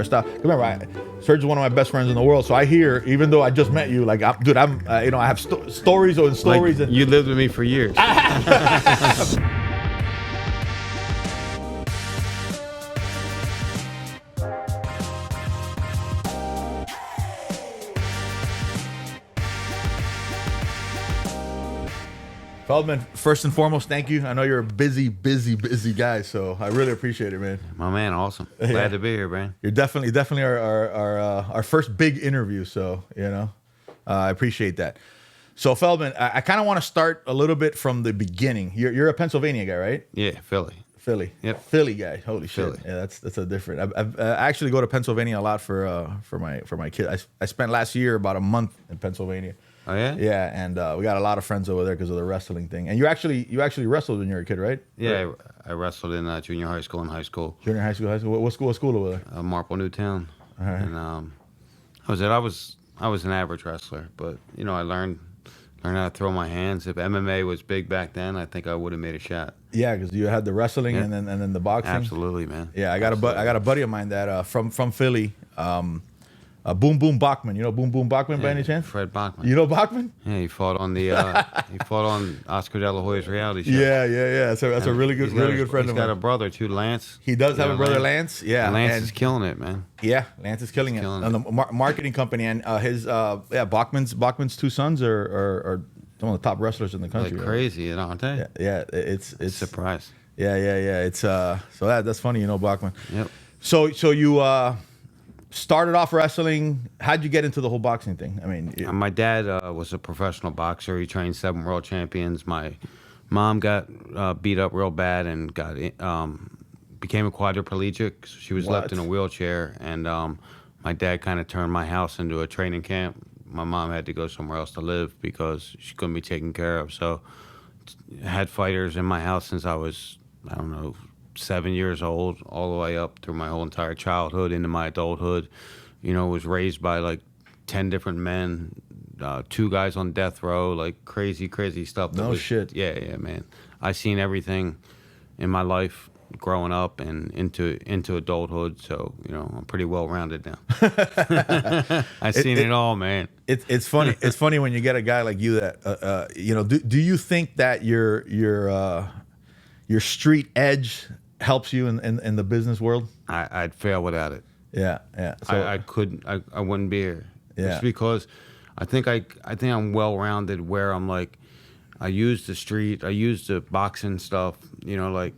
stressed out. Remember, Serge is one of my best friends in the world, so I hear, even though I just met you, like, I'm I have stories on stories. Like, you lived with me for years. Feldman, first and foremost, thank you. I know you're a busy guy, so I really appreciate it, man. My man, awesome. Glad to be here, man. You're definitely our first big interview, so I appreciate that. So Feldman, I kind of want to start a little bit from the beginning. You're a Pennsylvania guy, right? Yeah, Philly. Yep. Philly guy. Holy shit. Philly. Yeah, that's a different. I actually go to Pennsylvania a lot for my kid. I spent last year about a month in Pennsylvania. Oh yeah. Yeah, and we got a lot of friends over there because of the wrestling thing. And you actually wrestled when you were a kid, right? Yeah, I wrestled in junior high school and high school. Junior high school. What school over there? Marple Newtown. All right. And I was an average wrestler, but I learned how to throw my hands. If MMA was big back then, I think I would have made a shot. Yeah, because you had the wrestling and then the boxing. Absolutely, man. Yeah, I got a buddy of mine that from Philly. Boom Boom Bachman. You know Boom Boom Bachman by any chance? Fred Bachman. You know Bachman? Yeah, he fought on Oscar De La Hoya's reality show. Yeah. So that's a really good friend of mine. He's got a brother too, Lance. He does have a brother, Lance. Yeah, and Lance is killing it, man. Yeah, Lance is killing it. And the marketing company and his Bachman's two sons are some of the top wrestlers in the country. Like crazy, aren't they? Yeah. It's surprise. Yeah. It's so that's funny, Bachman. Yep. So you started off wrestling. How'd you get into the whole boxing thing? I mean, my dad was a professional boxer. He trained 7 world champions. My mom got beat up real bad and became a quadriplegic. So she was left in a wheelchair, and my dad kind of turned my house into a training camp. My mom had to go somewhere else to live because she couldn't be taken care of. So I had fighters in my house since I was, 7 years old, all the way up through my whole entire childhood into my adulthood. Was raised by like 10 different men, 2 guys on death row, like crazy stuff. Shit. Yeah, man. I seen everything in my life growing up and into adulthood, so I'm pretty well rounded now. I seen it all, man. It's funny. It's funny when you get a guy like you that do you think that your street edge helps you in the business world? I'd fail without it. Yeah. So I wouldn't be here. Yeah. Just because I think I'm well rounded where I'm like, I use the street, I use the boxing stuff, like,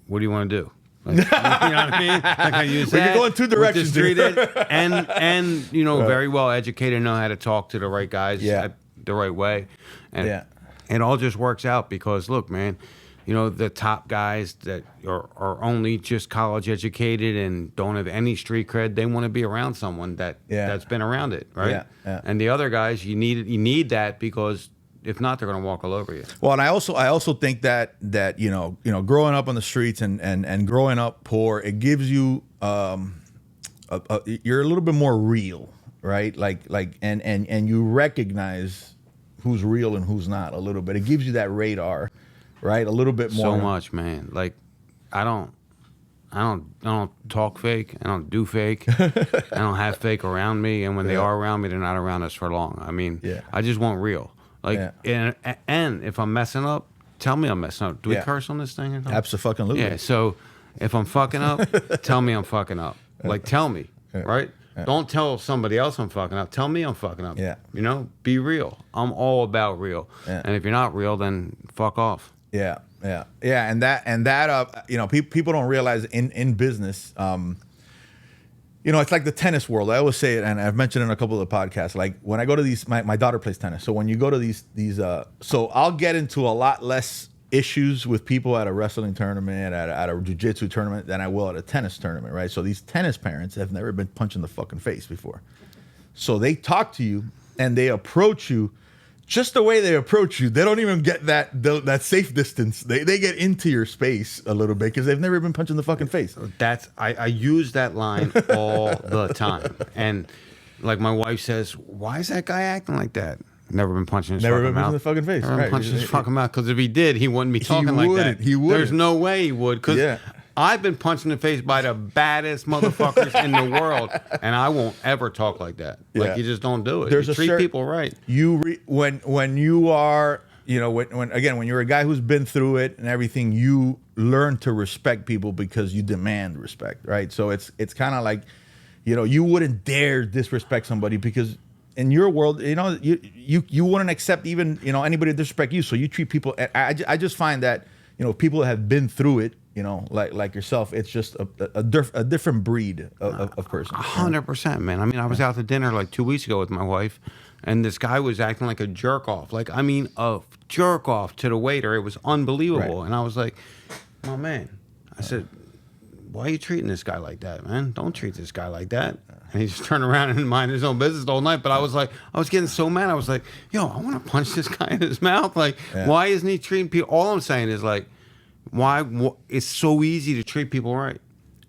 what do you want to do? Like, you know what I mean? Like I use that. You're going 2 directions. The street edge, and very well educated, know how to talk to the right guys the right way. And it all just works out because, look, man, the top guys that are only just college educated and don't have any street cred, they want to be around someone that's been around it, right? Yeah. And the other guys, you need that because if not, they're going to walk all over you. Well, and I also think that growing up on the streets and growing up poor, it gives you you're a little bit more real, right? Like and you recognize who's real and who's not a little bit. It gives you that radar, right? A little bit more. So much, man. Like I don't talk fake. I don't do fake. I don't have fake around me. And when they are around me, they're not around us for long. I mean, I just want real. Like, and if I'm messing up, tell me I'm messing up. Do we curse on this thing? Absolutely. Yeah. So if I'm fucking up, tell me I'm fucking up. Like, tell me, right? Don't tell somebody else I'm fucking up. Tell me I'm fucking up. Yeah. Be real. I'm all about real. Yeah. And if you're not real, then fuck off. Yeah. And that people don't realize in business, it's like the tennis world. I always say it, and I've mentioned it in a couple of the podcasts. Like when I go to these, my daughter plays tennis. So when you go to these, so I'll get into a lot less issues with people at a wrestling tournament, at a jiu-jitsu tournament than I will at a tennis tournament, right? So these tennis parents have never been punched in the fucking face before. So they talk to you and they approach you just the way they approach you. They don't even get that safe distance. They get into your space a little bit because they've never been punched in the fucking face. I use that line all the time. And like my wife says, why is that guy acting like that? Never been punched in his fucking mouth. In the fucking face. Never been punched in his fucking mouth. Because if he did, he wouldn't be talking like that. He wouldn't. There's no way he would. Because I've been punched in the face by the baddest motherfuckers in the world, and I won't ever talk like that. Like, you just don't do it. You treat people right. When you are, you know, when you're a guy who's been through it and everything, you learn to respect people because you demand respect, right? So it's kind of like, you know, you wouldn't dare disrespect somebody because in your world, you know, you wouldn't accept even, you know, anybody to disrespect you. So you treat people. I just find that, you know, people that have been through it, you know, like yourself, it's just a different breed of person. 100%, man. I mean, I was out to dinner like 2 weeks ago with my wife, and this guy was acting like a jerk off. Like, I mean, a jerk off to the waiter. It was unbelievable. Right. And I was like, oh, man. I said, why are you treating this guy like that, man? Don't treat this guy like that. And he just turned around and minded his own business the whole night. But I was like, I was getting so mad. I was like, yo, I want to punch this guy in his mouth. Like, why isn't he treating people? All I'm saying is, like, why it's so easy to treat people right,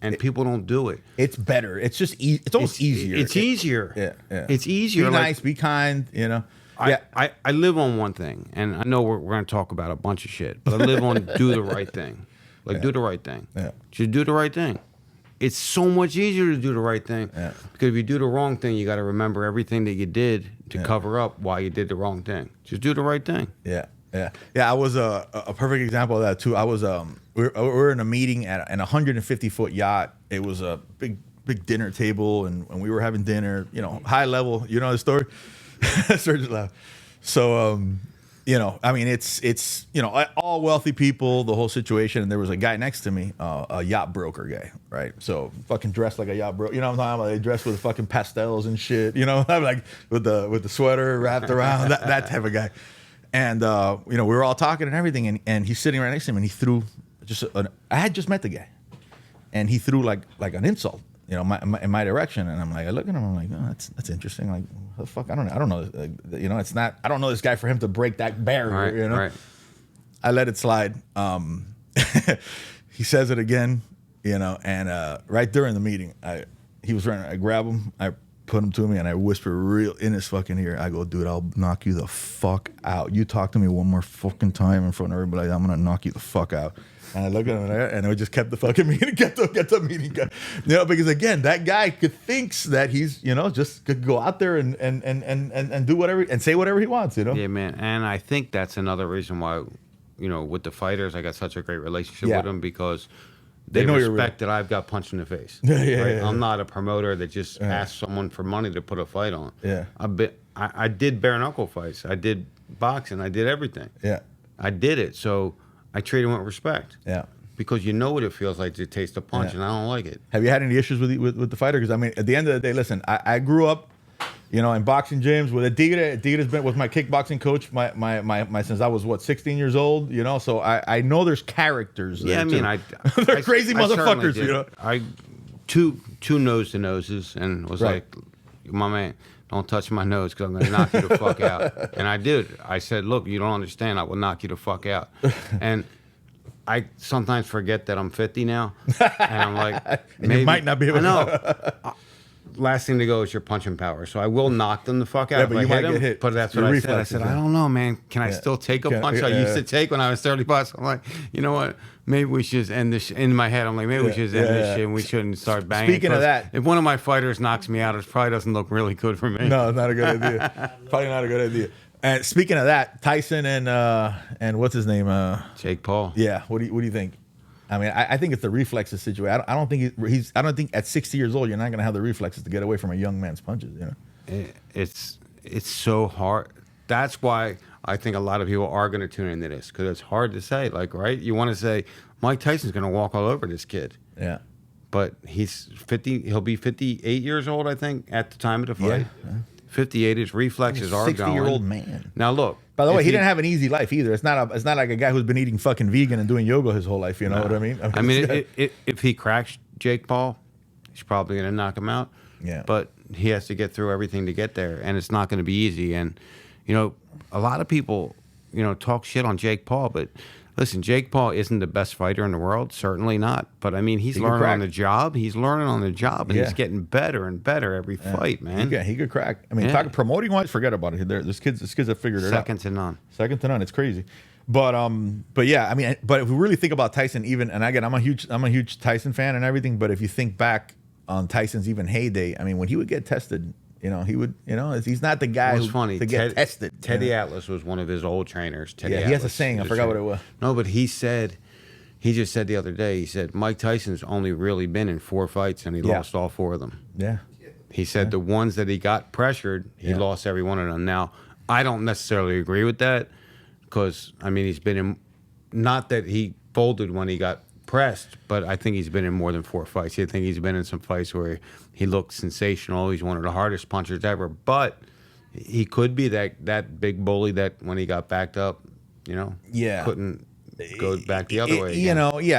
and people don't do it. It's better. It's just it's almost easier. It's easier. Yeah. It's easier. Be nice, be kind, you know. I live on one thing, and I know we're going to talk about a bunch of shit, but I live on do the right thing. Like, do the right thing. Yeah. Just do the right thing. It's so much easier to do the right thing. Yeah. Because if you do the wrong thing, you got to remember everything that you did to cover up why you did the wrong thing. Just do the right thing. Yeah. I was a perfect example of that too. I was we were in a meeting at an 150-foot yacht. It was a big dinner table, and we were having dinner. You know, high level. You know the story. Surgeon laugh. So you know, I mean, it's you know, all wealthy people, the whole situation. And there was a guy next to me, a yacht broker guy, right? So fucking dressed like a yacht broker. You know what I'm talking about? They dress with fucking pastels and shit. You know, I'm like with the sweater wrapped around, that type of guy. And you know, we were all talking and everything, and he's sitting right next to him, and he threw I had just met the guy, and he threw like an insult, you know, in my direction, and I'm like, I look at him, I'm like, oh, that's interesting. Like, what the fuck? I don't know. You know, it's not. I don't know this guy for him to break that barrier. Right, you know. Right. I let it slide. He says it again, you know, and right during the meeting, I grab him, I put him to me, and I whisper real in his fucking ear. I go, dude, I'll knock you the fuck out. You talk to me one more fucking time in front of everybody, I'm gonna knock you the fuck out. And I look at him, and we just kept the fucking meeting, kept the meeting going. You know, because again, that guy thinks that he's, you know, just could go out there and do whatever and say whatever he wants, you know. Yeah, man. And I think that's another reason why, you know, with the fighters, I got such a great relationship with them, because they know respect that I've got punched in the face. Right? I'm not a promoter that just asks someone for money to put a fight on. Yeah. I did bare knuckle fights. I did boxing. I did everything. Yeah. I did it. So I treat them with respect. Yeah. Because you know what it feels like to taste a punch, and I don't like it. Have you had any issues with the fighter? Because I mean, at the end of the day, listen, I grew up, you know, in boxing gyms with Adida. Adida was my kickboxing coach. My since I was 16 years old. You know, so I know there's characters. Yeah, there I mean, they're crazy motherfuckers. You know, I two nose to noses and was like, my man, don't touch my nose because I'm gonna knock you the fuck out. And I did. I said, look, you don't understand. I will knock you the fuck out. And I sometimes forget that I'm 50 now, and I'm like, maybe, you might not be able to. know. Last thing to go is your punching power. So I will knock them the fuck out. Yeah, but you might get hit. But that's what I said. I said, I don't know, man. Can I still take a punch I used to take when I was 35? So I'm like, you know what? Maybe we should just end this. In my head, I'm like, maybe we should just end this shit and we shouldn't start banging. Speaking of that, if one of my fighters knocks me out, it probably doesn't look really good for me. No, it's not a good idea. Probably not a good idea. And speaking of that, Tyson and what's his name? Jake Paul. Yeah. What do you think? I mean, I think it's the reflexes situation. I don't think I don't think at 60 years old you're not going to have the reflexes to get away from a young man's punches. You know, it's so hard. That's why I think a lot of people are going to tune into this, because it's hard to say. Like, right? You want to say Mike Tyson's going to walk all over this kid. Yeah. But he's 50. He'll be 58 years old, I think, at the time of the fight. Yeah. 58. His reflexes are going. 60-year-old man. Now look. By the way, he didn't have an easy life either. It's not like a guy who's been eating fucking vegan and doing yoga his whole life. You know what I mean? I mean, if he cracks Jake Paul, he's probably going to knock him out. Yeah. But he has to get through everything to get there, and it's not going to be easy. And you know, a lot of people, you know, talk shit on Jake Paul, but listen, Jake Paul isn't the best fighter in the world, certainly not. But I mean, he's learning on the job. He's learning on the job, and he's getting better and better every fight, man. He could crack. I mean, talking promoting wise, forget about it. This kid's have figured it out. Second to none. Second to none. It's crazy. But yeah, I mean, but if we really think about Tyson, even, and again, I'm a huge Tyson fan and everything. But if you think back on Tyson's even heyday, I mean, when he would get tested, he would, he's not the guy funny. to get tested. Teddy Atlas was one of his old trainers. Teddy Atlas, he has a saying. I forgot what it was. No, but he just said the other day, he said, Mike Tyson's only really been in 4 fights and he lost all 4 of them. Yeah. He said the ones that he got pressured, he lost every one of them. Now, I don't necessarily agree with that because, I mean, he's been in, not that he folded when he got pressed, but I think he's been in more than 4 fights. I think he's been in some fights where he looked sensational. He's one of the hardest punchers ever, but he could be that big bully that when he got backed up, couldn't go back the other way again.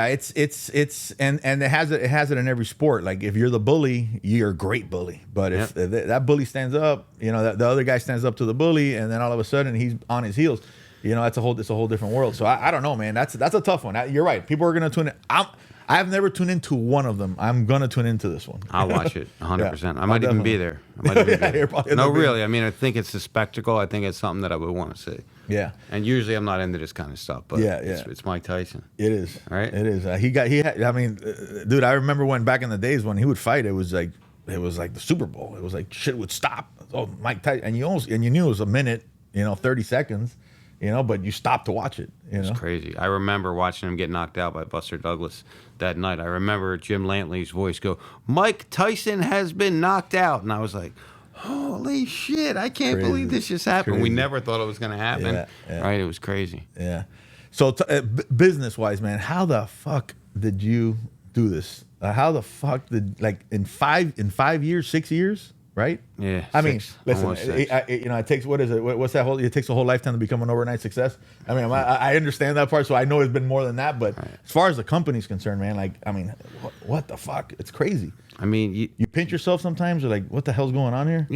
It's and it has it in every sport. Like if you're the bully, you're a great bully. But if that bully stands up, the other guy stands up to the bully, and then all of a sudden he's on his heels. It's a whole different world. So I don't know, man. That's a tough one. You're right. People are gonna tune in. I've never tuned into one of them. I'm gonna tune into this one. I'll watch it 100%. I might even be there. No, really. I mean, I think it's a spectacle. I think it's something that I would want to see. Yeah. And usually I'm not into this kind of stuff, but it's Mike Tyson. It is. Right? It is. Dude, I remember when back in the days when he would fight, it was like the Super Bowl. It was like shit would stop. Oh, Mike Tyson, and you knew it was a minute, 30 seconds. But you stopped to watch it. It's crazy. I remember watching him get knocked out by Buster Douglas that night. I remember Jim Lantley's voice go, "Mike Tyson has been knocked out," and I was like, "Holy shit! I can't believe this just happened." We never thought it was going to happen. Right? It was crazy. Yeah. So business-wise, man, how the fuck did you do this? How the fuck did in 5 years, 6 years? Right? Yeah. I mean, listen, it takes, what is it? What's that whole, it takes a whole lifetime to become an overnight success. I mean, I understand that part, so I know it's been more than that, but as far as the company's concerned, man, what the fuck? It's crazy. I mean, you pinch yourself sometimes, or what the hell's going on here?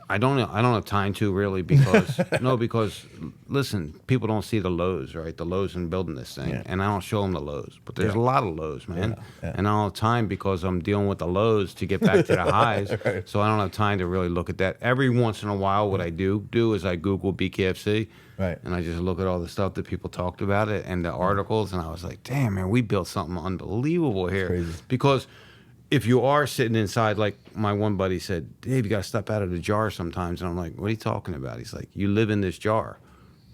I don't have time to really because because listen, people don't see the lows, right? The lows in building this thing, and I don't show them the lows. But there's a lot of lows, man, and I don't have time because I'm dealing with the lows to get back to the highs. Right. So I don't have time to really look at that. Every once in a while, what I do is I Google BKFC, right, and I just look at all the stuff that people talked about it and the articles, and I was like, damn, man, we built something unbelievable here. Crazy. Because if you are sitting inside, like my one buddy said, Dave, you got to step out of the jar sometimes. And I'm like, what are you talking about? He's like, you live in this jar.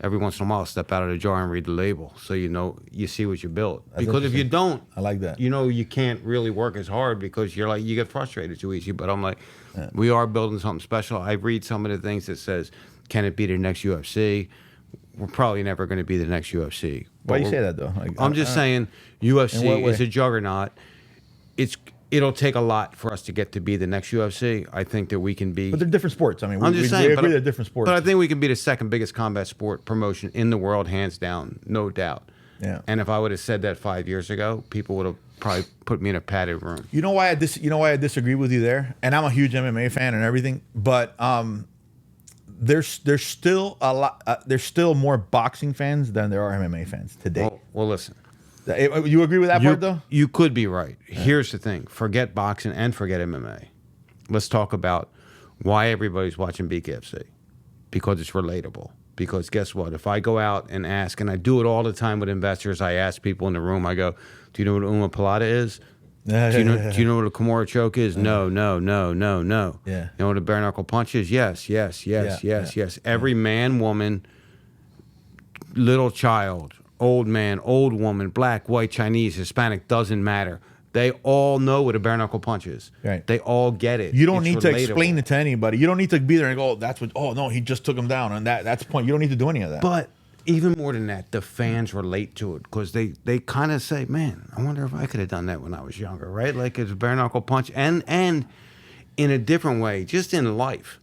Every once in a while, step out of the jar and read the label so you see what you built. Because if you don't, I like that. You can't really work as hard because you get frustrated too easy. But I'm like, we are building something special. I read some of the things that says, can it be the next UFC? We're probably never going to be the next UFC. Why do you say that, though? I'm just saying UFC is a juggernaut. It'll take a lot for us to get to be the next UFC. I think that we can be. But they're different sports. I mean, we agree they're different sports. But I think we can be the second biggest combat sport promotion in the world, hands down, no doubt. Yeah. And if I would have said that 5 years ago, people would have probably put me in a padded room. You know why I disagree with you there? And I'm a huge MMA fan and everything, but there's still a lot. There's still more boxing fans than there are MMA fans today. Well, listen. You agree with that part, though? You could be right. Yeah. Here's the thing. Forget boxing and forget MMA. Let's talk about why everybody's watching BKFC. Because it's relatable. Because guess what? If I go out and ask, and I do it all the time with investors, I ask people in the room, I go, do you know what Uma Palata is? Do you know what a Kimura choke is? No. Yeah. You know what a bare knuckle punch is? Yes. Every man, woman, little child, old man, old woman, black, white, Chinese, Hispanic, doesn't matter. They all know what a bare knuckle punch is. Right. They all get it. You don't need to explain it to anybody. You don't need to be there and go, oh no, he just took him down. And that's the point. You don't need to do any of that. But even more than that, the fans relate to it because they kind of say, man, I wonder if I could have done that when I was younger, right? Like it's a bare knuckle punch. And in a different way, just in life.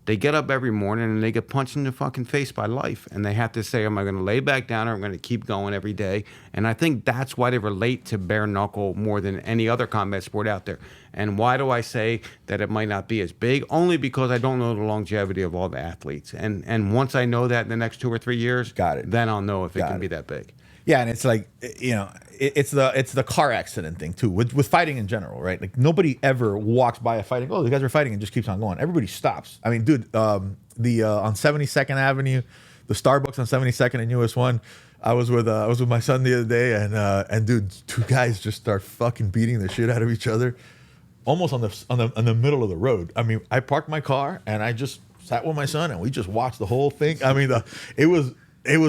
They get up every morning and they get punched in the fucking face by life. And they have to say, am I going to lay back down or am I going to keep going every day? And I think that's why they relate to bare knuckle more than any other combat sport out there. And why do I say that it might not be as big? Only because I don't know the longevity of all the athletes. And once I know that in the next 2 or 3 years, then I'll know if it can be that big. Yeah, and it's like, it's the car accident thing too with fighting in general, right? Like nobody ever walks by a fighting. Oh, the guys are fighting and just keeps on going. Everybody stops. I mean, dude, on 72nd Avenue, the Starbucks on 72nd and US 1. I was with my son the other day, and dude, two guys just start fucking beating the shit out of each other, almost on the middle of the road. I mean, I parked my car and I just sat with my son and we just watched the whole thing. I mean, it was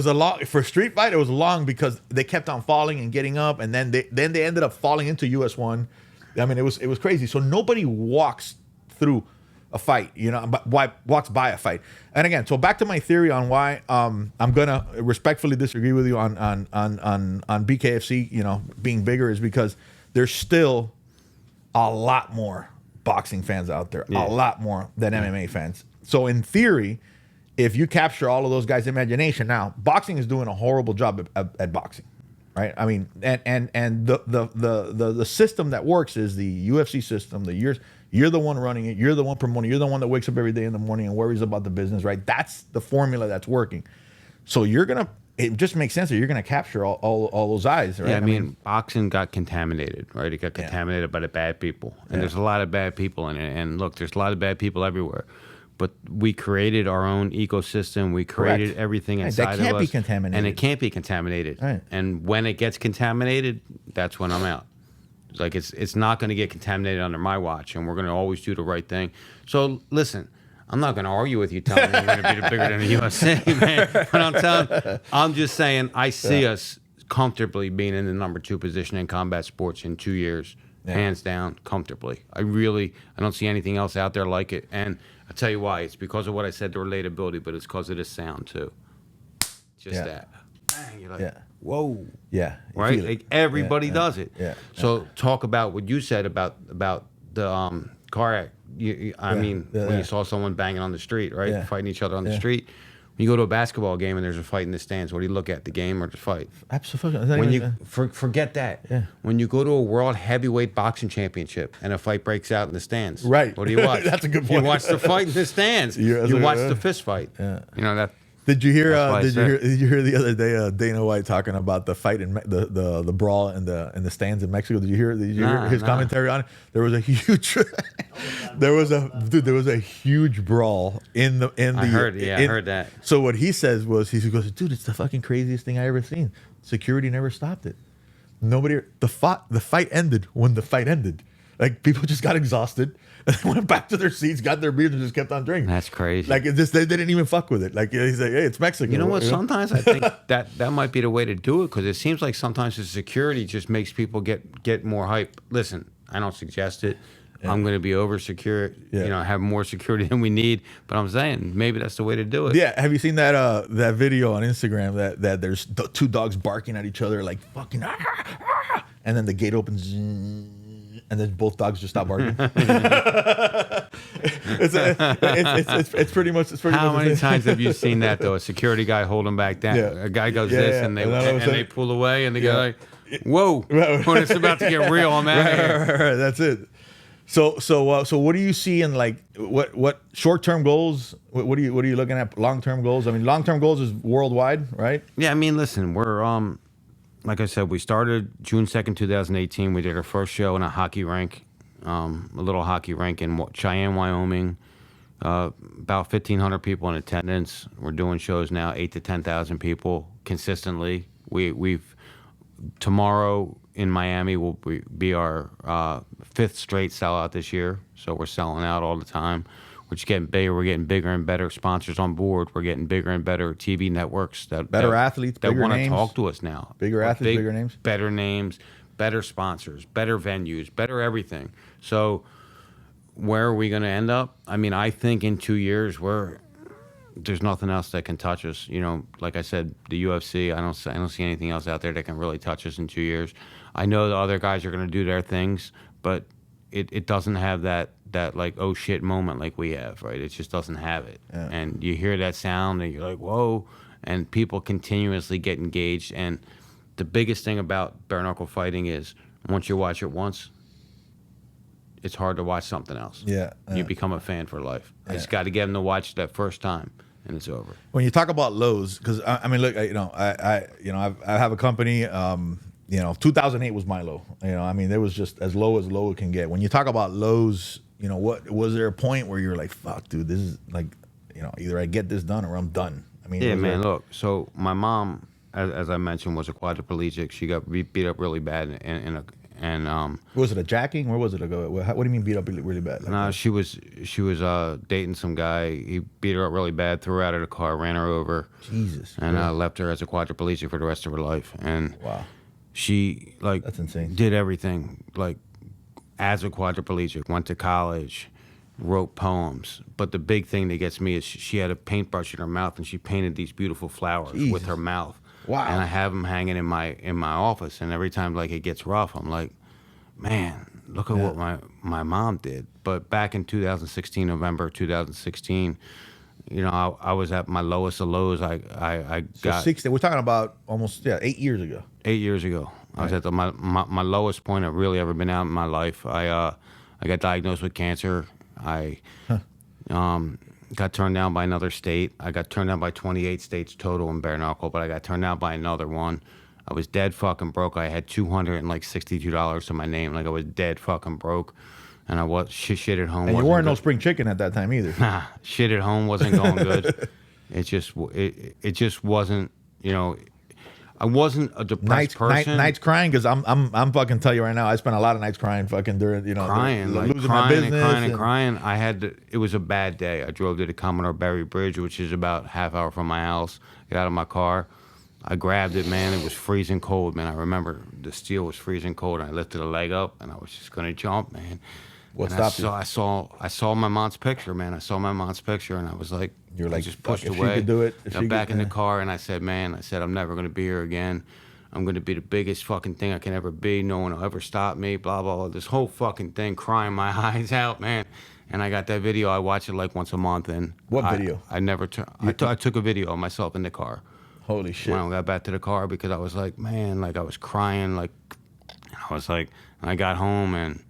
a long for a street fight. It was long because they kept on falling and getting up, and then they ended up falling into US1. I mean, it was crazy. So nobody walks through a fight, but walks by a fight. And again, so back to my theory on why I'm gonna respectfully disagree with you on BKFC, being bigger, is because there's still a lot more boxing fans out there, a lot more than MMA fans. So in theory, if you capture all of those guys' imagination, now boxing is doing a horrible job at boxing, right? I mean, and the system that works is the UFC system. You're the one running it. You're the one promoting. You're the one that wakes up every day in the morning and worries about the business, right? That's the formula that's working. So it just makes sense that you're gonna capture all those eyes, right? Yeah, I mean, boxing got contaminated, right? It got contaminated by the bad people, and there's a lot of bad people in it. And look, there's a lot of bad people everywhere. But we created our own ecosystem. We created everything inside of us. That can't be contaminated. And it can't be contaminated. Right. And when it gets contaminated, that's when I'm out. It's like it's not going to get contaminated under my watch, and we're going to always do the right thing. So listen, I'm not going to argue with you telling me we're going to be bigger than the USA, man. But I'm just saying I see us comfortably being in the #2 position in combat sports in 2 years, hands down, comfortably. I don't see anything else out there like it. And I'll tell you why. It's because of what I said, the relatability, but it's because of the sound too. Just that. Bang, you're like, whoa. Yeah. Right? Like everybody does it. Yeah. So talk about what you said about the car act. When you saw someone banging on the street, right? Yeah. Fighting each other on the street. When you go to a basketball game and there's a fight in the stands, what do you look at, the game or the fight? Absolutely. When you forget that. Yeah. When you go to a world heavyweight boxing championship and a fight breaks out in the stands, right? What do you watch? That's a good point. You watch the fight in the stands. You watch the fist fight. Yeah. That. Did you hear? Did you hear the other day Dana White talking about the fight in the brawl in the stands in Mexico? Did you hear his commentary on it? There was a huge, there was a huge brawl in the. I heard that. So what he says was he goes, dude, it's the fucking craziest thing I ever seen. Security never stopped it. The fight ended when the fight ended. Like people just got exhausted. And they went back to their seats, got their beers, and just kept on drinking. That's crazy. Like they didn't even fuck with it. Like he's like, hey, it's Mexico. You know what? Sometimes I think that might be the way to do it, because it seems like sometimes the security just makes people get more hype. Listen, I don't suggest it. Yeah. I'm going to be over secure. Yeah. Have more security than we need. But I'm saying maybe that's the way to do it. Yeah. Have you seen that video on Instagram that there's two dogs barking at each other like fucking, and then the gate opens. And then both dogs just stop barking. It's pretty much. How many times have you seen that though? A security guy hold them back down. Yeah. A guy goes and they pull away, and the guy like, whoa! When it's about to get real, I'm out of here. Right, that's it. So what do you see in like what short-term goals? What are you looking at? Long-term goals? I mean, long-term goals is worldwide, right? Yeah, I mean, listen, we're like I said, we started June 2nd, 2018. We did our first show in a hockey rink, a little hockey rink in Cheyenne, Wyoming. About 1,500 people in attendance. We're doing shows now, 8,000 to 10,000 people consistently. We've tomorrow in Miami will be our 5th straight sellout this year. So we're selling out all the time. We're just getting bigger. We're getting bigger and better sponsors on board. We're getting bigger and better TV networks better athletes that want to talk to us now. Bigger athletes, bigger names, better names, better sponsors, better venues, better everything. So where are we going to end up? I mean, I think in 2 years there's nothing else that can touch us. Like I said, the UFC. I don't see anything else out there that can really touch us in 2 years. I know the other guys are going to do their things, but it doesn't have that like oh shit moment like we have, right? It just doesn't have it. Yeah. And you hear that sound and you're like, whoa, and people continuously get engaged. And the biggest thing about bare knuckle fighting is once you watch it once, it's hard to watch something else. Yeah. You become a fan for life. I just got to get them to watch that first time and it's over. When you talk about lows, because I mean, look, I have a company. 2008 was my low. I mean, there was just as low it can get. When you talk about lows, what was there a point where you're like, fuck, dude, this is like, either I get this done or I'm done. I mean, yeah, man. Look, so my mom as I mentioned, was a quadriplegic. She got beat up really bad Was it a jacking? Where was it? What do you mean beat up really bad? Like no, she was dating some guy. He beat her up really bad, threw her out of the car, ran her over. Jesus. And left her as a quadriplegic for the rest of her life. And wow. She like that's insane. Did everything like as a quadriplegic. Went to college, wrote poems. But the big thing that gets me is she had a paintbrush in her mouth and she painted these beautiful flowers with her mouth. Wow. And I have them hanging in my office. And every time like it gets rough, I'm like, man, look at what my mom did. But back in 2016, November 2016. You know, I was at my lowest of lows. I got 60. We're talking about almost 8 years ago. 8 years ago, I was at my lowest point I've really ever been at in my life. I got diagnosed with cancer. I got turned down by another state. I got turned down by 28 states total in bare knuckle, but I got turned down by another one. I was dead fucking broke. I had $262 to my name. Like I was dead fucking broke. And I was shit at home. And you weren't no spring chicken at that time either. Nah, shit at home wasn't going good. It just wasn't. You know, I wasn't a depressed person. Nights crying because I'm fucking tell you right now. I spent a lot of nights crying fucking during crying like losing crying my business and crying. I had it was a bad day. I drove to the Commodore Barry Bridge, which is about half hour from my house. Get out of my car. I grabbed it, man. It was freezing cold, man. I remember the steel was freezing cold, and I lifted a leg up, and I was just gonna jump, man. What stopped you? I saw my mom's picture, man. I saw my mom's picture, and I was like, you're like, just pushed if away. She could do it. Got back in the car, and I said, man, I'm never gonna be here again. I'm gonna be the biggest fucking thing I can ever be. No one will ever stop me. Blah blah blah. This whole fucking thing, crying my eyes out, man. And I got that video. I watch it like once a month. And what video? I never. I took a video of myself in the car. Holy shit! When I got back to the car because I was like, man, like I was crying, like I was like, I got home and.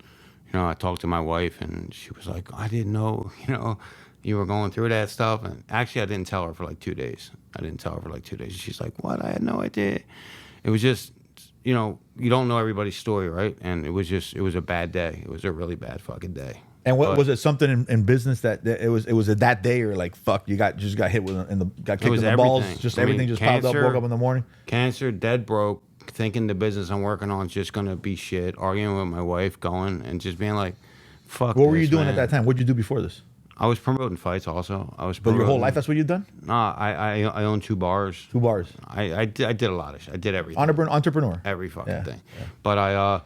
You know, I talked to my wife, and she was like, I didn't know, you know, you were going through that stuff. And actually, I didn't tell her for like 2 days. She's like, what? I had no idea. It was just, you know, you don't know everybody's story, right? And it was a bad day. It was a really bad fucking day. And what was it? Something in business that it was that day, or like fuck, you got hit with got kicked in the balls, just everything just piled up. Woke up in the morning. Cancer, dead broke. Thinking the business I'm working on is just gonna be shit. Arguing with my wife, going and just being like, "Fuck." What were you doing at that time? What did you do before this? I was promoting fights. Also, I was. But your whole life, that's what you'd done? Nah, I own 2 bars. 2 bars. I did a lot of shit. I did everything. Entrepreneur. Every fucking thing. Yeah. But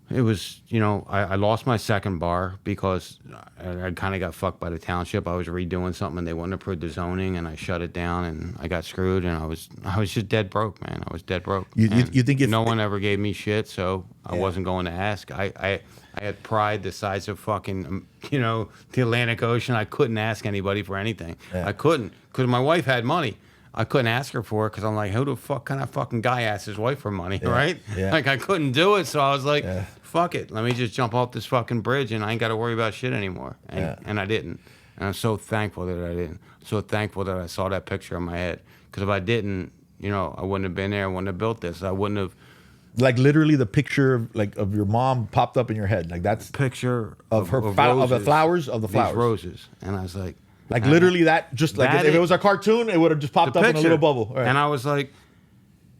it was, you know, I lost my second bar because I kind of got fucked by the township. I was redoing something and they wouldn't approve the zoning, and I shut it down and I got screwed, and I was just dead broke, man. I was dead broke. You think if no one ever gave me shit, so I wasn't going to ask. I had pride the size of fucking, you know, the Atlantic Ocean. I couldn't ask anybody for anything. Yeah. I couldn't because my wife had money. I couldn't ask her for it because I'm like, who the fuck kind of fucking guy asks his wife for money, right? Yeah. Like I couldn't do it, so I was like, fuck it, let me just jump off this fucking bridge and I ain't got to worry about shit anymore. And I didn't. And I'm so thankful that I didn't. So thankful that I saw that picture in my head, because if I didn't, you know, I wouldn't have been there. I wouldn't have built this. I wouldn't have. Like literally, the picture of your mom popped up in your head. Like that's picture of her roses, of the flowers of the flowers. These roses, and I was like. Like literally that, just like if it was a cartoon, it would have just popped up in a little bubble. Right. And I was like,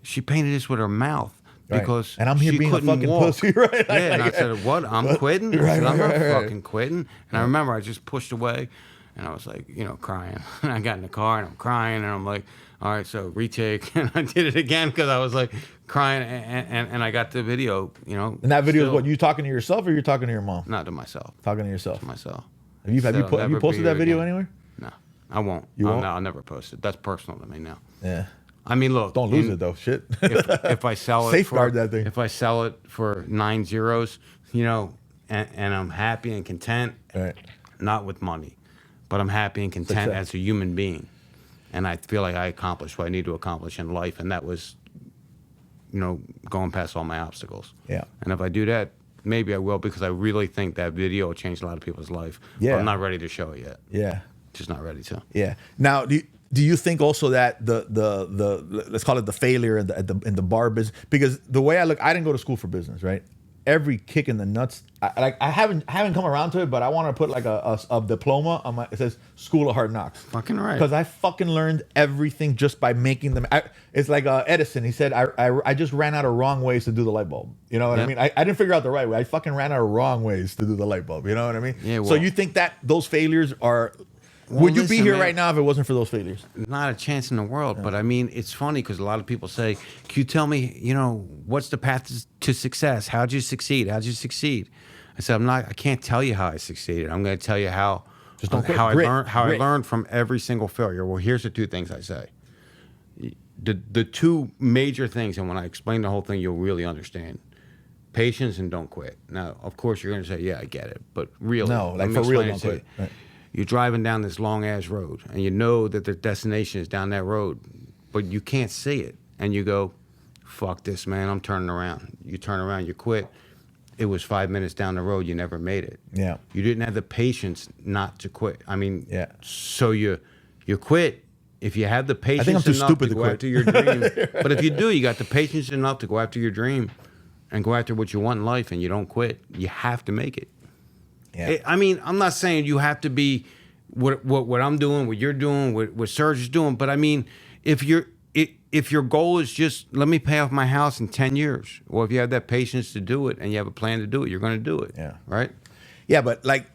she painted this with her mouth because and I'm here she being couldn't a fucking walk. pussy, right? Yeah, and I said, what? I'm quitting? I said, I'm not fucking quitting. And I remember I just pushed away, and I was like, you know, crying. And I got in the car, and I'm crying, and I'm like, all right, so retake. And I did it again because I was like crying, and I got the video, you know. And that video is what, you talking to yourself or you're talking to your mom? Not to myself. Talking to yourself. To myself. Have you posted that video anywhere? No. I won't. You won't? I'll never post it. That's personal to me now. Yeah. I mean, look. Don't lose it though. Shit. if I sell it, safeguard that thing. If I sell it for 9 zeros, you know, and I'm happy and content, not with money, but I'm happy and content as a human being, and I feel like I accomplished what I need to accomplish in life, and that was, you know, going past all my obstacles. Yeah. And if I do that, maybe I will, because I really think that video will change a lot of people's life. Yeah. But I'm not ready to show it yet. Yeah. Just not ready to. Yeah. Now, do you think also that the let's call it the failure in the bar business, because the way I look, I didn't go to school for business, right? every kick in the nuts. I haven't come around to it, but I want to put like a diploma on my. It says School of Hard Knocks. Fucking right. Because I fucking learned everything just by making them. It's like Edison. He said, I just ran out of wrong ways to do the light bulb. You know what I mean? I didn't figure out the right way. I fucking ran out of wrong ways to do the light bulb. You know what I mean? Yeah. Well, so you think that those failures are? Would you be here right now if it wasn't for those failures? Not a chance in the world. But I mean, it's funny because a lot of people say, "Can you tell me, what's the path to success? How'd you succeed? How'd you succeed?" I said, I can't tell you how I succeeded. I'm going to tell you how. Just don't quit. How I learned from every single failure. Well, here's the 2 things I say. The 2 major things, and when I explain the whole thing, you'll really understand. Patience and don't quit. Now, of course, you're going to say, "Yeah, I get it," but really, no, like for real, don't quit. Right. You're driving down this long-ass road, and you know that the destination is down that road, but you can't see it. And you go, "Fuck this, man, I'm turning around." You turn around, you quit. It was 5 minutes down the road, you never made it. Yeah. You didn't have the patience not to quit. I mean, yeah. So you quit. If you have the patience I think I'm too enough stupid to go quit. after your dream, but if you do, you got the patience enough to go after your dream and go after what you want in life, and you don't quit, you have to make it. Yeah. I mean, I'm not saying you have to be what I'm doing, what you're doing, what Serge is doing, but I mean, if your goal is just let me pay off my house in 10 years, or if you have that patience to do it and you have a plan to do it, you're going to do it. Yeah. Right? Yeah, but like,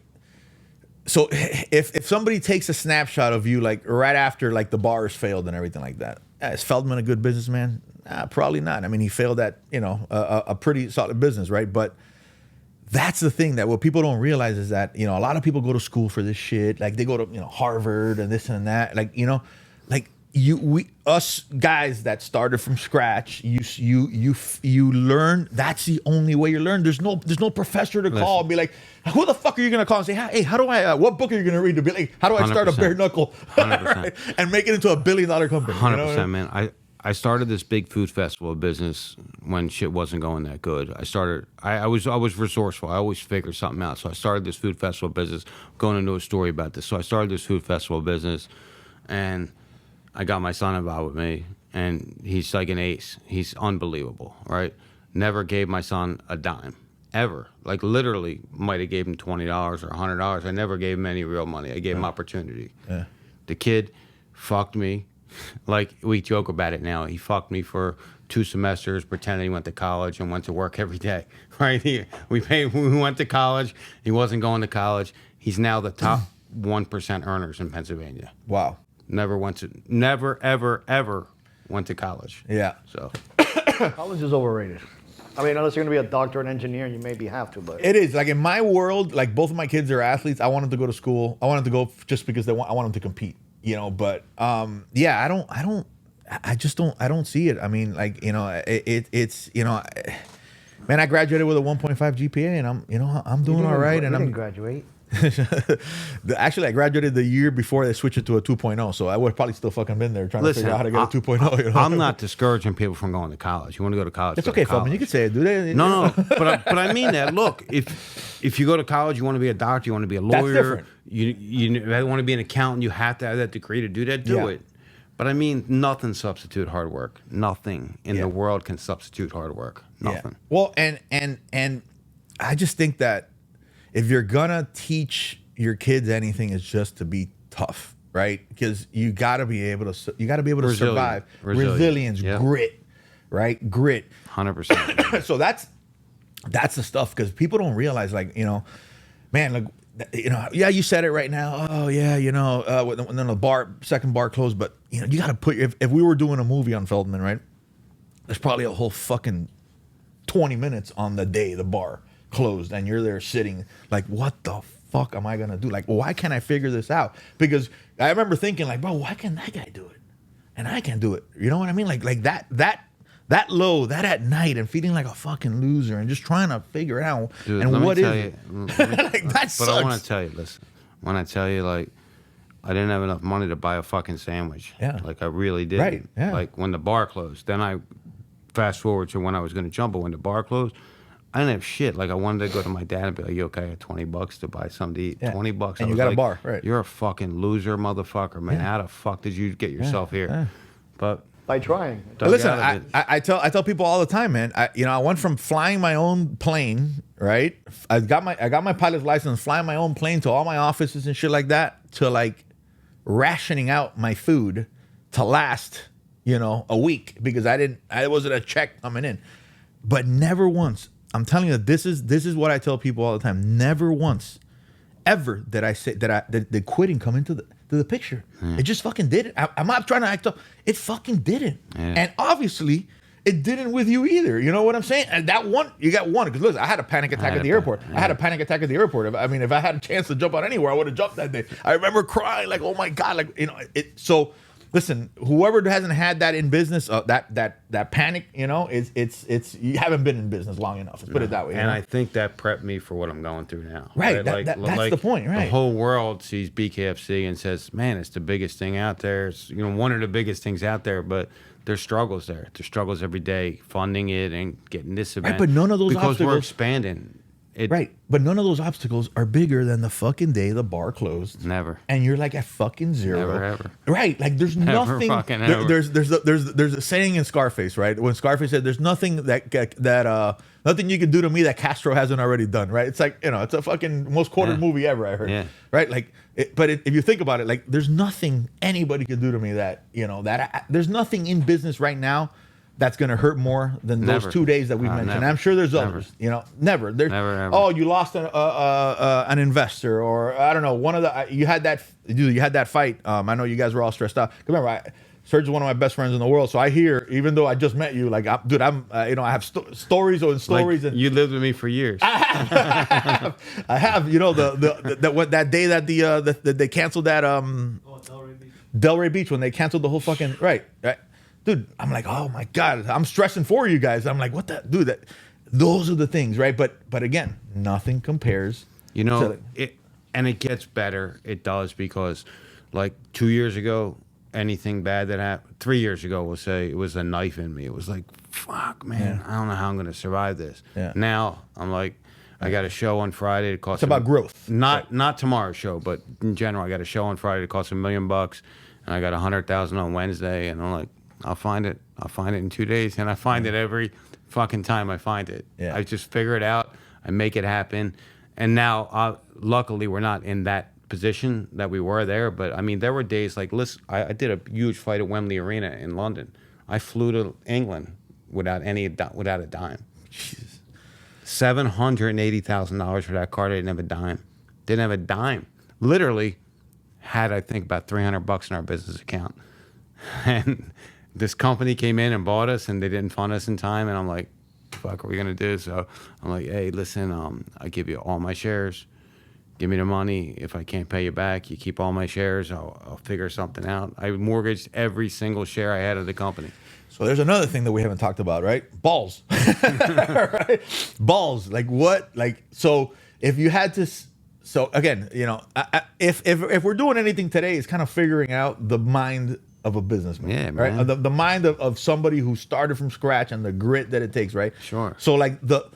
so if somebody takes a snapshot of you like right after like the bars failed and everything like that, is Feldman a good businessman? Probably not. I mean, he failed at a pretty solid business, right? But that's the thing that what people don't realize is that a lot of people go to school for this shit. Like they go to Harvard and this and that. Like us guys that started from scratch, you learn. That's the only way you learn. There's no professor to call and be like, who the fuck are you gonna call and say, hey, how do I? What book are you gonna read to be like, how do I start a bare knuckle and make it into $1 billion company? 100%, man. I started this big food festival business when shit wasn't going that good. I was resourceful. I always figured something out. So I started this food festival business. Going into a story about this. So I started this food festival business, and I got my son involved with me, and he's like an ace. He's unbelievable, right? Never gave my son a dime, ever. Like literally might have gave him $20 or $100. I never gave him any real money. I gave him opportunity. Yeah. The kid fucked me. Like we joke about it now. He fucked me for 2 semesters, pretending he went to college and went to work every day, right? We went to college. He wasn't going to college. He's now the top 1% earners in Pennsylvania. Wow. Never, ever went to college. Yeah. So college is overrated. I mean, unless you're going to be a doctor and engineer, you maybe have to, but it is. Like in my world, like both of my kids are athletes. I want them to go to school. I want them to go just because I want them to compete. But yeah, I don't see it. I mean, like, it's man, I graduated with a 1.5 GPA and I'm doing all right. And I didn't graduate. Actually, I graduated the year before they switched it to a 2.0, so I would probably still fucking been there trying to figure out how to get a 2.0. I'm not discouraging people from going to college. You want to go to college? It's okay, Feldman. You can say it, dude. No, but I mean that. Look, if you go to college, you want to be a doctor, you want to be a lawyer. That's different. You want to be an accountant. You have to have that degree to do that. Do it. But I mean, nothing substitute hard work. Nothing in the world can substitute hard work. Nothing. Yeah. Well, and I just think that if you're gonna teach your kids anything, it's just to be tough, right? Because you gotta be able to survive. Resilience, grit, right? Grit. 100%. So that's the stuff, because people don't realize, like, man, like, yeah, you said it right now. Oh yeah, when the second bar closed, but you gotta put if we were doing a movie on Feldman, right? There's probably a whole fucking 20 minutes on the day the bar closed, and you're there sitting like, what the fuck am I gonna do? Like, why can't I figure this out? Because I remember thinking, like, bro, why can that guy do it and I can't do it? You know what I mean? Like that low, that at night, and feeling like a fucking loser and just trying to figure it out. Dude, and what is it? Like, that sucks. But I want to tell you, listen, when I tell you, like, I didn't have enough money to buy a fucking sandwich. Yeah. Like, I really didn't. Right. Yeah. Like, when the bar closed, then I fast forward to when I was going to jump, but when the bar closed, I didn't have shit. Like, I wanted to go to my dad and be like, "You okay? I had $20 to buy something to eat. Yeah. $20." And you got a bar, right? You're a fucking loser, motherfucker, man. How the fuck did you get yourself here? Yeah. But by trying. Dug Listen, out of it. I tell people all the time, man. I went from flying my own plane, right? I got my pilot's license, flying my own plane to all my offices and shit like that, to like rationing out my food to last, a week because I wasn't a check coming in. But never once, I'm telling you, this is what I tell people all the time. Never once, ever did I say that quitting come into the picture. It just fucking didn't. I'm not trying to act up. It fucking didn't. Yeah. And obviously, it didn't with you either. You know what I'm saying? And that one, you got one. Because listen, I had a panic attack at the airport. I had a panic attack at the airport. If I had a chance to jump out anywhere, I would have jumped that day. I remember crying like, oh my God. So listen, whoever hasn't had that in business, that panic, it's you haven't been in business long enough. Let's put it that way. And I think that prepped me for what I'm going through now. Right. That's the point, right? The whole world sees BKFC and says, man, it's the biggest thing out there. It's one of the biggest things out there, but there's struggles there. There's struggles every day funding it and getting this event. Right, but none of those because obstacles, we're expanding. Right, but none of those obstacles are bigger than the fucking day the bar closed. Never. And you're like at fucking zero. Never ever. Right, like there's Never nothing. fucking ever. There's a saying in Scarface, right? When Scarface said, "There's nothing nothing you can do to me that Castro hasn't already done." Right? It's like it's a fucking most quoted movie ever. I heard. Yeah. Right? Like, if you think about it, like there's nothing anybody can do to me that there's nothing in business right now that's going to hurt more than Never. those 2 days that we mentioned. Never. And I'm sure there's Never. others. Never. Never, ever. Oh, you lost an investor, or I don't know. You had that fight. I know you guys were all stressed out. Remember, Serge is one of my best friends in the world. So I hear, even though I just met you, like, I have stories on stories. Like, and you lived with me for years. I have. That day that they canceled that Delray Beach when they canceled the whole fucking right. Dude, I'm like, oh my God, I'm stressing for you guys. I'm like, what the dude? Those are the things, right? But again, nothing compares. It gets better. It does, because like 2 years ago, anything bad that happened, 3 years ago, we'll say, it was a knife in me. It was like, fuck, man, I don't know how I'm going to survive this. Yeah. Now I'm like, I got a show on Friday. It costs It's about growth. Not tomorrow's show, but in general, I got a show on Friday. It costs $1 million, and I got 100,000 on Wednesday, and I'm like, I'll find it in 2 days, and I find it every fucking time I find it. Yeah. I just figure it out. I make it happen. And now, luckily, we're not in that position that we were there. But I mean, there were days like, listen, I did a huge fight at Wembley Arena in London. I flew to England without a dime. Jesus. $780,000 for that card. I didn't have a dime. Didn't have a dime. Literally had, I think, about $300 in our business account. And this company came in and bought us, and they didn't fund us in time. And I'm like, fuck, what are we going to do? So I'm like, hey, listen, I give you all my shares. Give me the money. If I can't pay you back, you keep all my shares. I'll figure something out. I mortgaged every single share I had of the company. So there's another thing that we haven't talked about, right? Balls. Right? Balls. Like what? Like, so if you had to, so again, if we're doing anything today, it's kind of figuring out the mind of a businessman, yeah, right? man. The mind of somebody who started from scratch and the grit that it takes, right? Sure. So like the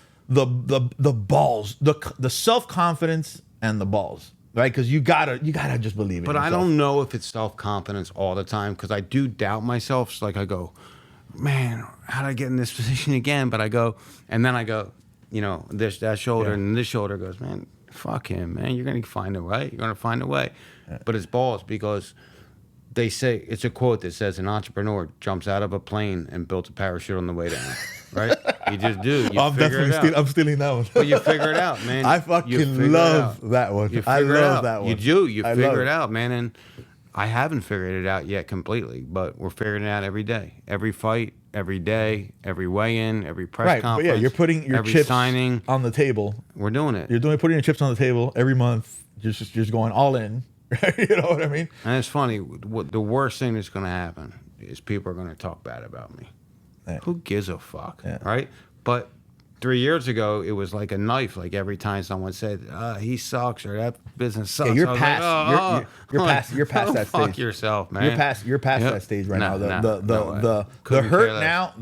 balls, the self-confidence and the balls, right? Because you gotta just believe it. But I don't know if it's self-confidence all the time, because I do doubt myself. It's like I go, man, how did I get in this position again? But I go, and then I go, that shoulder, and this shoulder goes, man, fuck him, man. You're gonna find a way. You're gonna find a way. Yeah. But it's balls, because they say, it's a quote that says, an entrepreneur jumps out of a plane and builds a parachute on the way down. Right? You just do. You figure it out. I'm stealing that one. But you figure it out, man. I fucking love that one. I love that one. You do. You figure it out, man. And I haven't figured it out yet completely, but we're figuring it out every day. Every fight, every day, every weigh-in, every press conference. But yeah, you're putting your chips signing on the table. We're doing it. You're putting your chips on the table every month. Just going all in. You know what I mean? And it's funny. The worst thing that's going to happen is people are going to talk bad about me. Yeah. Who gives a fuck, right? But 3 years ago, it was like a knife. Like every time someone said, he sucks, or that business sucks. Yeah, you're past. You're past that stage. Fuck yourself, man. You're past that stage right now. The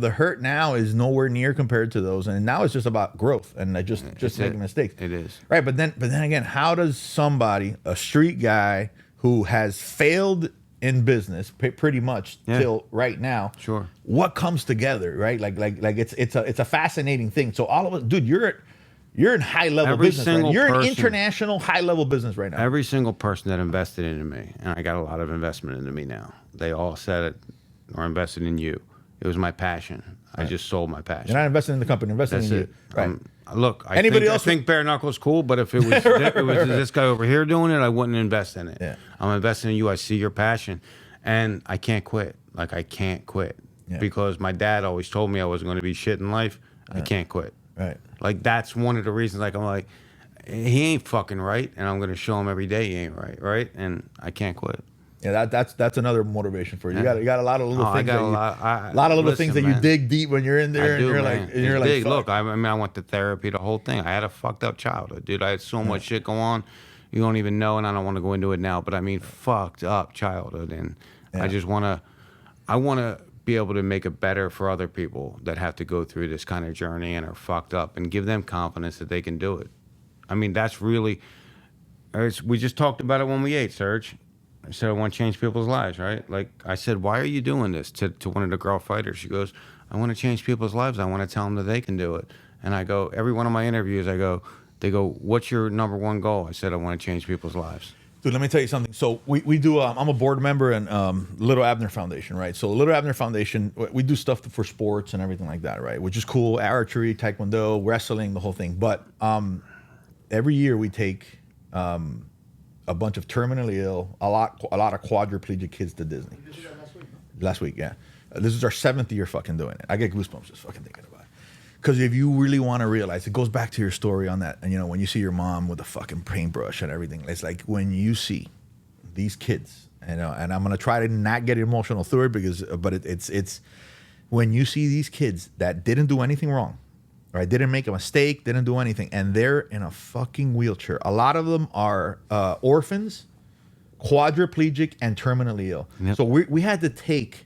hurt now is nowhere near compared to those, and now it's just about growth and just making mistakes. It is right, but then again, how does somebody, a street guy who has failed in business, pretty much till right now. Sure. What comes together, right? Like it's a fascinating thing. So all of us, dude, you're in high level business. Right? You're in international high level business right now. Every single person that invested into me, and I got a lot of investment into me now. They all said it or invested in you. It was my passion. I just sold my passion. You're not investing in the company, investing in you. Right. Look, I think bare knuckles cool, but if it was, this guy over here doing it, I wouldn't invest in it. Yeah. I'm investing in you. I see your passion, and I can't quit. Like, I can't quit because my dad always told me I wasn't going to be shit in life. I can't quit. Right. Like, that's one of the reasons. Like, I'm like, he ain't fucking right, and I'm going to show him every day he ain't right, right? And I can't quit. Yeah, that's another motivation for you. You got a lot of little things. A lot of little things that you dig deep when you're in there, and you're like, look. I mean, I went to therapy, the whole thing. I had a fucked up childhood, dude. I had so much shit go on, you don't even know, and I don't want to go into it now. But I mean, fucked up childhood, and I just wanna be able to make it better for other people that have to go through this kind of journey and are fucked up, and give them confidence that they can do it. I mean, that's really. We just talked about it when we ate, Serge. I said, I want to change people's lives, right? Like, I said, why are you doing this to one of the girl fighters? She goes, I want to change people's lives. I want to tell them that they can do it. And I go, every one of my interviews, they go, what's your number one goal? I said, I want to change people's lives. Dude, let me tell you something. So we do, I'm a board member in Little Abner Foundation, right? So Little Abner Foundation, we do stuff for sports and everything like that, right? Which is cool. Archery, taekwondo, wrestling, the whole thing. But every year we take... a bunch of terminally ill, a lot of quadriplegic kids to Disney. You did that last week? Last week, yeah. This is our 7th year fucking doing it. I get goosebumps just fucking thinking about it. Because if you really want to realize, it goes back to your story on that. And you know, when you see your mom with a fucking paintbrush and everything, it's like when you see these kids, you know, and I'm gonna try to not get emotional through it but it's when you see these kids that didn't do anything wrong. Right, didn't make a mistake, didn't do anything, and they're in a fucking wheelchair. A lot of them are orphans, quadriplegic, and terminally ill. Yep. So we had to take,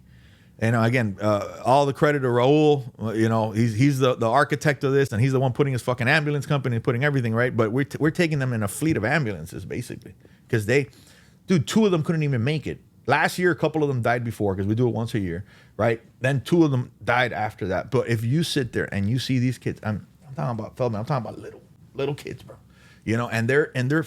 you know, again, all the credit to Raul. You know, he's the architect of this, and he's the one putting his fucking ambulance company, putting everything right. But we're taking them in a fleet of ambulances basically because dude, 2 of them couldn't even make it. Last year, a couple of them died before because we do it once a year, right? Then 2 of them died after that. But if you sit there and you see these kids, I'm talking about Feldman. I'm talking about little kids, bro. You know, and they're in their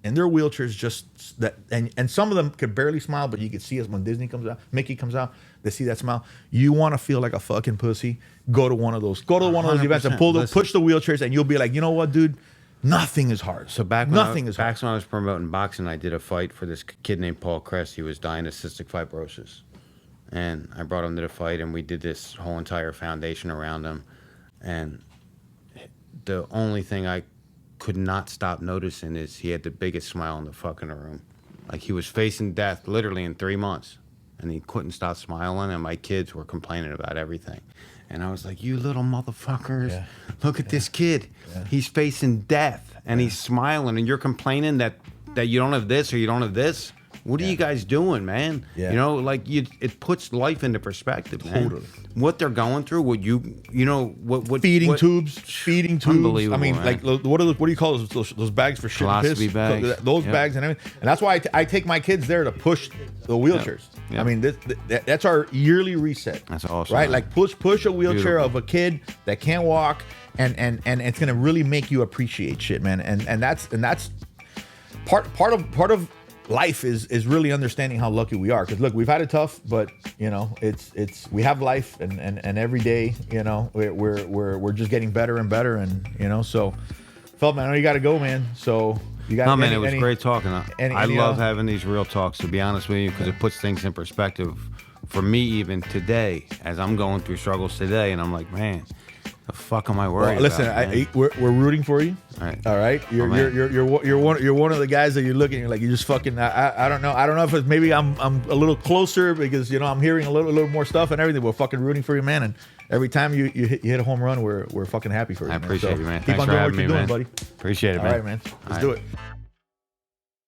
wheelchairs, just that, and some of them could barely smile, but you could see us when Disney comes out, Mickey comes out, they see that smile. You want to feel like a fucking pussy? Go to one of those. Go to one of those events and push the wheelchairs, and you'll be like, you know what, dude? Nothing is hard. So back when I was promoting boxing, I did a fight for this kid named Paul Kress. He was dying of cystic fibrosis. And I brought him to the fight, and we did this whole entire foundation around him. And the only thing I could not stop noticing is he had the biggest smile in the fucking room. Like, he was facing death literally in 3 months. And he couldn't stop smiling, and my kids were complaining about everything. And I was like, you little motherfuckers, look at this kid. Yeah. He's facing death, and he's smiling, and you're complaining that you don't have this or you don't have this? What are you guys doing, man? Yeah. You know, like, it puts life into perspective, man. Totally. What they're going through, what feeding tubes. Unbelievable. I mean, man. Like, what do you call those bags for shit and piss? Bags. Those bags and everything. And that's why I take my kids there to push the wheelchairs. Yeah. I mean, that's our yearly reset. That's awesome. Right? Man. Like, push a wheelchair of a kid that can't walk, and it's gonna really make you appreciate shit, man. And that's part of life is really understanding how lucky we are. Because look, we've had it tough, but you know, it's we have life, and every day, you know, we're just getting better and better, and you know. So, Feldman, I know you got to go, man. So you got. No, man, it was great talking. I love having these real talks, to be honest with you, because it puts things in perspective. For me, even today, as I'm going through struggles today, and I'm like, man, the fuck am I worried listen, about? We're rooting for you. All right. You're one of the guys that you're looking. You're like, you just fucking. I don't know if it's maybe I'm a little closer because you know I'm hearing a little more stuff and everything. We're fucking rooting for you, man. And every time you hit a home run, we're fucking happy for you. I appreciate you, man. Keep on doing what you're doing, buddy. Appreciate it, man. All right, man. Let's do it.